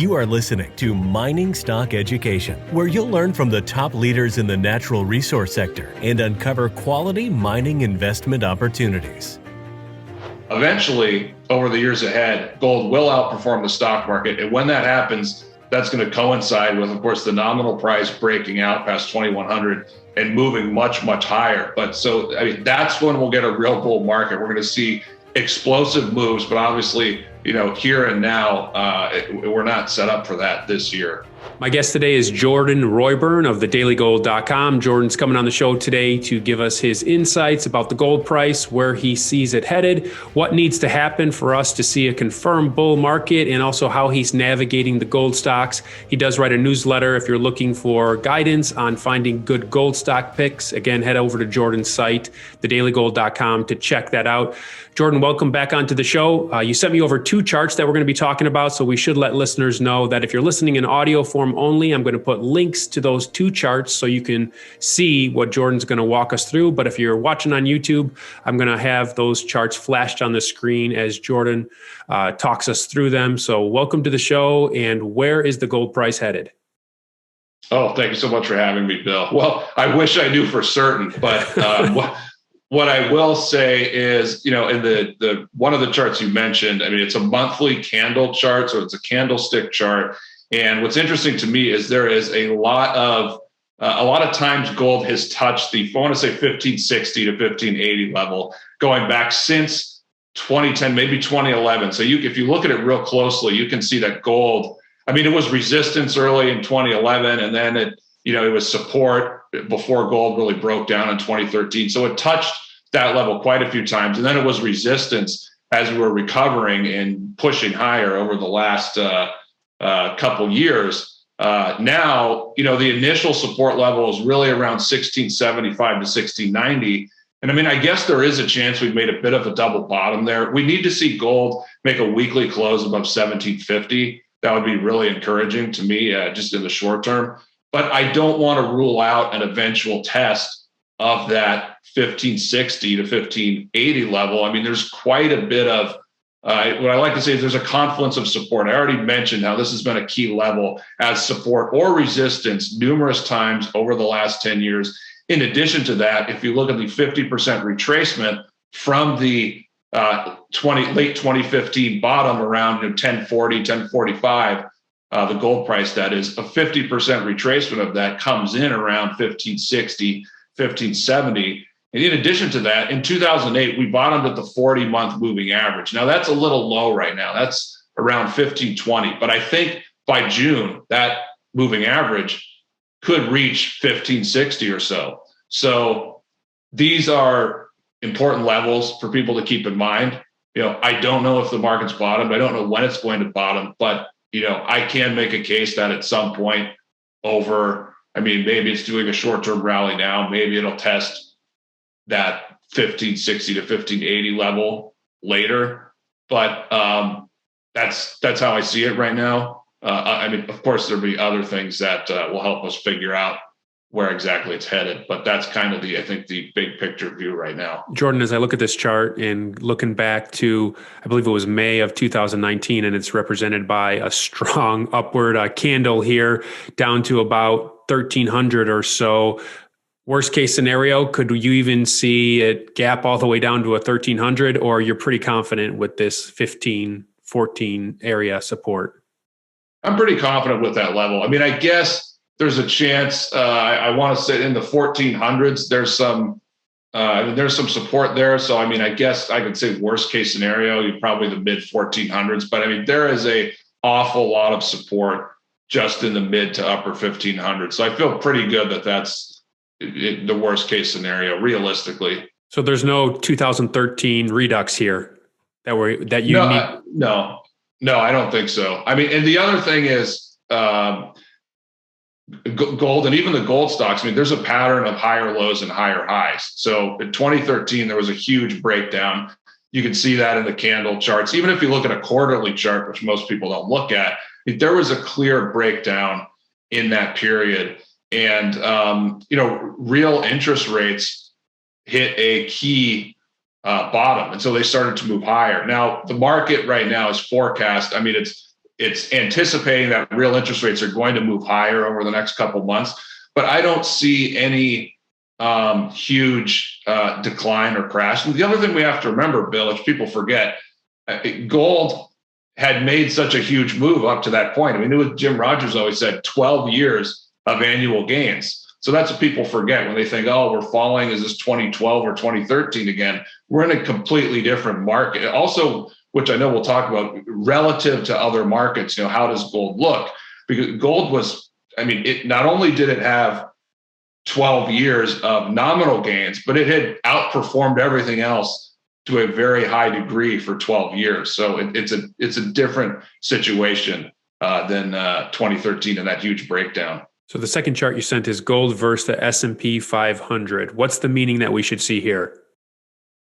You are listening to Mining Stock Education, where you'll learn from the top leaders in the natural resource sector and uncover quality mining investment opportunities. Eventually, over the years ahead, gold will outperform the stock market. And when that happens, that's going to coincide with, of course, the nominal price breaking out past 2,100 and moving much, much higher. But so, I mean, that's when we'll get a real bull market. We're going to see explosive moves, but obviously, here and now, we're not set up for that this year. My guest today is Jordan Roy-Byrne of thedailygold.com. Jordan's coming on the show today to give us his insights about the gold price, where he sees it headed, what needs to happen for us to see a confirmed bull market, and also how he's navigating the gold stocks. He does write a newsletter if you're looking for guidance on finding good gold stock picks. Again, head over to Jordan's site, thedailygold.com, to check that out. Jordan, welcome back onto the show. You sent me over 2 charts that we're going to be talking about, so we should let listeners know that if you're listening in audio form only, I'm going to put links to those 2 charts so you can see what Jordan's going to walk us through. But if you're watching on YouTube, I'm going to have those charts flashed on the screen as Jordan talks us through them. So welcome to the show, and where is the gold price headed? Oh, thank you so much for having me, Bill. Well, I wish I knew for certain, but what I will say is, in the one of the charts you mentioned, I mean, it's a monthly candle chart, so it's a candlestick chart. And what's interesting to me is there is a lot of times gold has touched the, I want to say 1560 to 1580 level, going back since 2010, maybe 2011. So if you look at it real closely, you can see that gold, I mean, it was resistance early in 2011, and then it was support before gold really broke down in 2013. So it touched that level quite a few times. And then it was resistance as we were recovering and pushing higher over the last couple years. Now, the initial support level is really around 1675 to 1690. And I mean, I guess there is a chance we've made a bit of a double bottom there. We need to see gold make a weekly close above 1750. That would be really encouraging to me, just in the short term. But I don't want to rule out an eventual test of that 1560 to 1580 level. I mean, there's quite a bit of, what I like to say is there's a confluence of support. I already mentioned how this has been a key level as support or resistance numerous times over the last 10 years. In addition to that, if you look at the 50% retracement from the late 2015 bottom around 1040, 1045, the gold price, that is, a 50% retracement of that comes in around 1560, 1570. And in addition to that, in 2008, we bottomed at the 40-month moving average. Now, that's a little low right now. That's around 1520. But I think by June, that moving average could reach 1560 or so. So these are important levels for people to keep in mind. I don't know if the market's bottomed. I don't know when it's going to bottom, but I can make a case that at some point maybe it's doing a short-term rally now. Maybe it'll test that 1560 to 1580 level later. But that's how I see it right now. I mean, of course, there'll be other things that will help us figure out where exactly it's headed. But that's kind of the big picture view right now. Jordan, as I look at this chart and looking back to, I believe it was May of 2019, and it's represented by a strong upward candle here down to about 1,300 or so. Worst case scenario, could you even see it gap all the way down to a 1,300, or you're pretty confident with this 15, 14 area support? I'm pretty confident with that level. I mean, I guess there's a chance, I want to say in the 1400s, there's some support there. So, I mean, I guess I could say worst case scenario, you're probably the mid 1400s, but I mean, there is a awful lot of support just in the mid to upper 1500s. So I feel pretty good that that's the worst case scenario, realistically. So there's no 2013 redux here that you need? No, I don't think so. I mean, and the other thing is, gold and even the gold stocks, I mean, there's a pattern of higher lows and higher highs. So in 2013, there was a huge breakdown. You can see that in the candle charts. Even if you look at a quarterly chart, which most people don't look at, there was a clear breakdown in that period. And, real interest rates hit a key bottom. And so they started to move higher. Now, the market right now is forecast. I mean, it's it's anticipating that real interest rates are going to move higher over the next couple of months, but I don't see any huge decline or crash. And the other thing we have to remember, Bill, which people forget, gold had made such a huge move up to that point. I mean, it was Jim Rogers always said 12 years of annual gains. So that's what people forget when they think, oh, we're falling. Is this 2012 or 2013 again? We're in a completely different market. Also, which I know we'll talk about, relative to other markets, how does gold look? Because gold was, it not only did it have 12 years of nominal gains, but it had outperformed everything else to a very high degree for 12 years. So it's a different situation than 2013 and that huge breakdown. So the second chart you sent is gold versus the S&P 500. What's the meaning that we should see here?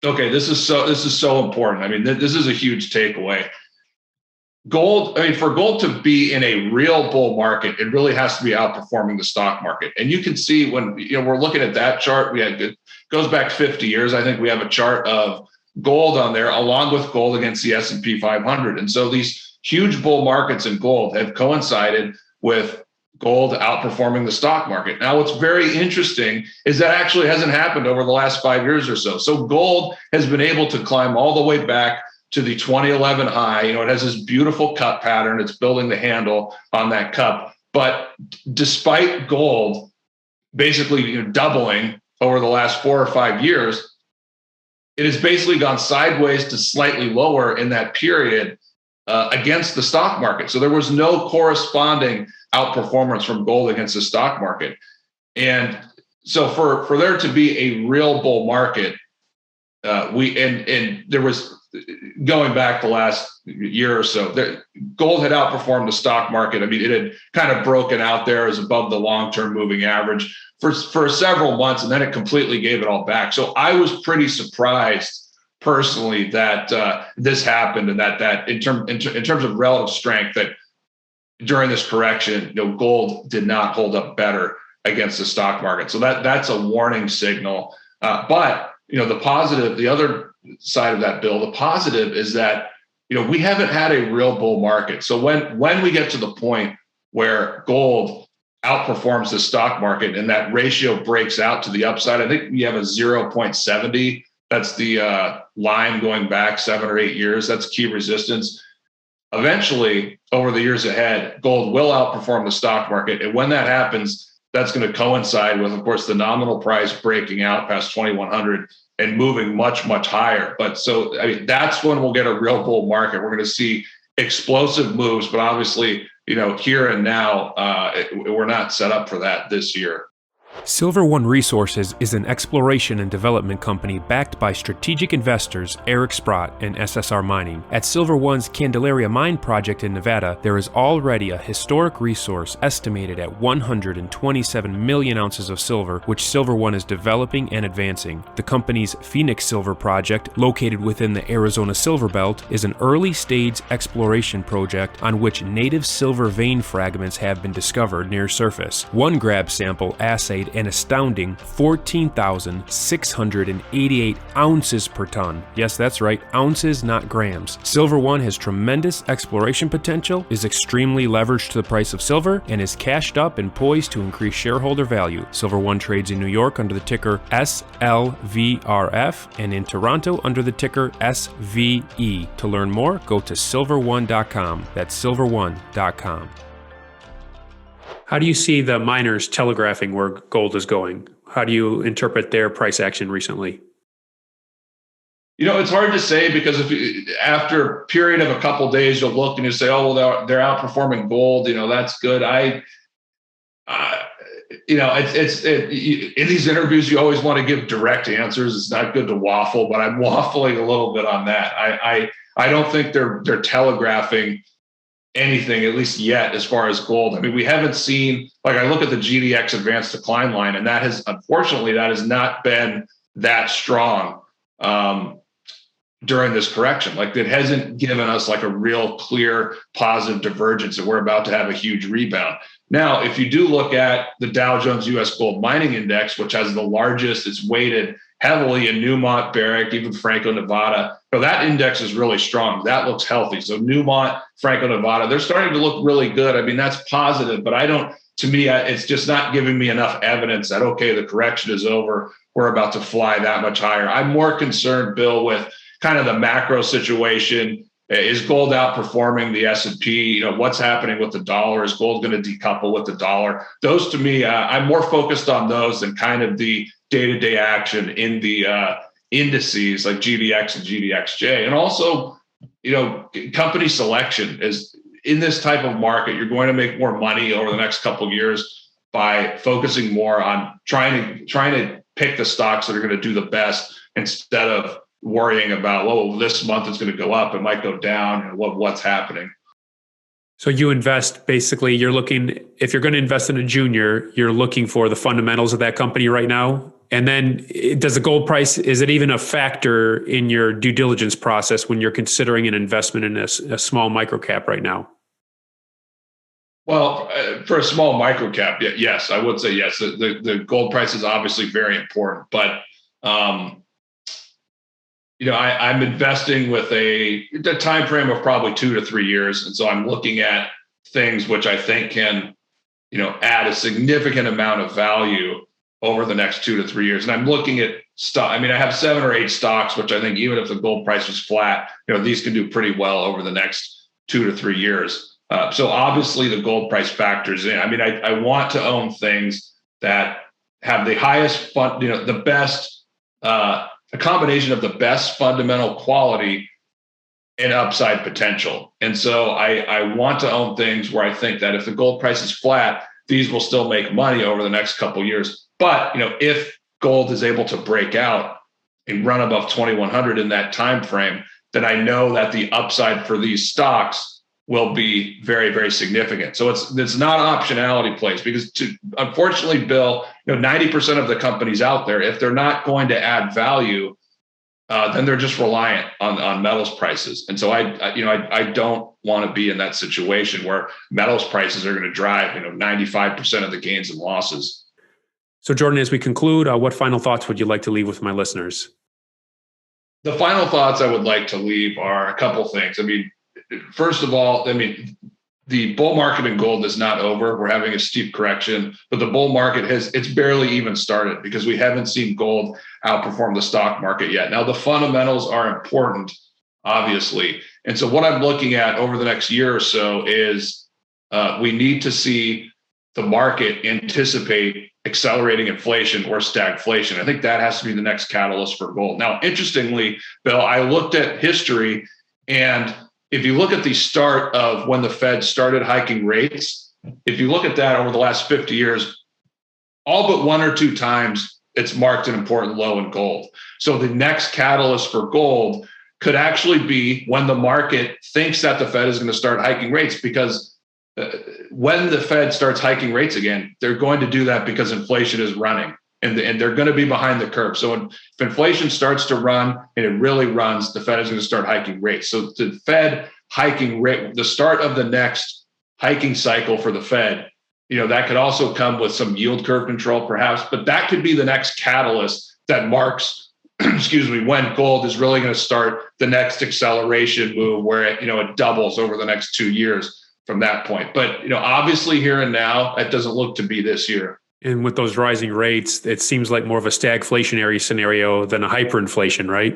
Okay, this is so important. This is a huge takeaway. Gold, for gold to be in a real bull market, it really has to be outperforming the stock market. And you can see when we're looking at that chart, it goes back 50 years. I think we have a chart of gold on there along with gold against the S&P 500. And so these huge bull markets in gold have coincided with gold outperforming the stock market. Now, what's very interesting is that actually hasn't happened over the last 5 years or so. So gold has been able to climb all the way back to the 2011 high. It has this beautiful cup pattern. It's building the handle on that cup. But despite gold basically doubling over the last 4 or 5 years, it has basically gone sideways to slightly lower in that period against the stock market. So there was no corresponding outperformance from gold against the stock market. And so for there to be a real bull market, and there was, going back the last year or so, gold had outperformed the stock market. It had kind of broken out there as above the long-term moving average for several months, and then it completely gave it all back. So I was pretty surprised personally that this happened, and that in terms of relative strength, that during this correction, gold did not hold up better against the stock market. So that's a warning signal. But the positive, the other side of that, Bill, the positive is that we haven't had a real bull market. So when we get to the point where gold outperforms the stock market and that ratio breaks out to the upside, I think we have a 0.70. That's the line going back 7 or 8 years. That's key resistance. Eventually, over the years ahead, gold will outperform the stock market. And when that happens, that's going to coincide with, of course, the nominal price breaking out past 2,100 and moving much, much higher. But so, that's when we'll get a real bull market. We're going to see explosive moves, but obviously, here and now, we're not set up for that this year. Silver One Resources is an exploration and development company backed by strategic investors Eric Sprott and SSR Mining. At Silver One's Candelaria Mine project in Nevada, there is already a historic resource estimated at 127 million ounces of silver, which Silver One is developing and advancing. The company's Phoenix Silver project, located within the Arizona Silver Belt, is an early-stage exploration project on which native silver vein fragments have been discovered near surface. One grab sample assayed an astounding 14,688 ounces per ton. Yes, that's right, ounces, not grams. Silver One has tremendous exploration potential, is extremely leveraged to the price of silver, and is cashed up and poised to increase shareholder value. Silver One trades in New York under the ticker SLVRF and in Toronto under the ticker SVE. To learn more, go to silverone.com. That's silverone.com. How do you see the miners telegraphing where gold is going? How do you interpret their price action recently? It's hard to say, because after a period of a couple of days, you'll look and you say, oh, well, they're outperforming gold. That's good. In these interviews, you always want to give direct answers. It's not good to waffle, but I'm waffling a little bit on that. I don't think they're telegraphing anything, at least yet, as far as gold. We haven't seen, I look at the GDX advanced decline line, and that has not been that strong during this correction. It hasn't given us a real clear positive divergence that we're about to have a huge rebound. Now, if you do look at the Dow Jones US Gold Mining Index, which has the largest, it's weighted heavily in Newmont, Barrick, even Franco-Nevada, that index is really strong. That looks healthy. So Newmont, Franco-Nevada, they're starting to look really good. I mean, that's positive, but to me, it's just not giving me enough evidence that, okay, the correction is over. We're about to fly that much higher. I'm more concerned, Bill, with kind of the macro situation. Is gold outperforming the S&P? What's happening with the dollar? Is gold going to decouple with the dollar? Those, to me, I'm more focused on those than kind of the day-to-day action in the indices like GDX and GDXJ. And also, company selection is in this type of market. You're going to make more money over the next couple of years by focusing more on trying to pick the stocks that are going to do the best instead of worrying about, this month it's going to go up, it might go down, and what's happening. So you invest, basically, if you're going to invest in a junior, you're looking for the fundamentals of that company right now. And then does the gold price, is it even a factor in your due diligence process when you're considering an investment in a small microcap right now? Well, for a small microcap, yes, I would say yes. The gold price is obviously very important, but I'm investing with a time frame of probably 2 to 3 years, and so I'm looking at things which I think can, add a significant amount of value over the next 2 to 3 years. And I'm looking at stock. I mean, I have 7 or 8 stocks, which I think even if the gold price was flat, these can do pretty well over the next 2 to 3 years. So obviously the gold price factors in. I mean, I want to own things that have the highest the best, a combination of the best fundamental quality and upside potential. And so I want to own things where I think that if the gold price is flat, these will still make money over the next couple of years. But if gold is able to break out and run above 2,100 in that time frame, then I know that the upside for these stocks will be very, very significant. So it's not optionality plays, because unfortunately, Bill, 90% of the companies out there, if they're not going to add value, then they're just reliant on metals prices. And so I don't want to be in that situation where metals prices are going to drive 95% of the gains and losses. So Jordan, as we conclude, what final thoughts would you like to leave with my listeners? The final thoughts I would like to leave are a couple things. I mean, first of all, the bull market in gold is not over. We're having a steep correction, but the bull market it's barely even started because we haven't seen gold outperform the stock market yet. Now, the fundamentals are important, obviously. And so what I'm looking at over the next year or so is we need to see the market anticipate accelerating inflation or stagflation. I think that has to be the next catalyst for gold. Now, interestingly, Bill, I looked at history, and if you look at the start of when the Fed started hiking rates, if you look at that over the last 50 years, all but 1 or 2 times it's marked an important low in gold. So the next catalyst for gold could actually be when the market thinks that the Fed is going to start hiking rates, because when the Fed starts hiking rates again, they're going to do that because inflation is running. And they're going to be behind the curve. So if inflation starts to run and it really runs, the Fed is going to start hiking rates. So the Fed hiking rate, the start of the next hiking cycle for the Fed, that could also come with some yield curve control perhaps, but that could be the next catalyst that marks, when gold is really going to start the next acceleration move where it doubles over the next 2 years from that point. But, obviously here and now, that doesn't look to be this year. And with those rising rates, it seems like more of a stagflationary scenario than a hyperinflation, right?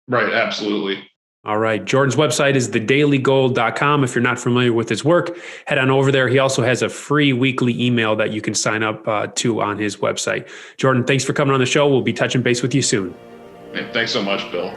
Right, absolutely. All right. Jordan's website is thedailygold.com. If you're not familiar with his work, head on over there. He also has a free weekly email that you can sign up to on his website. Jordan, thanks for coming on the show. We'll be touching base with you soon. Thanks so much, Bill.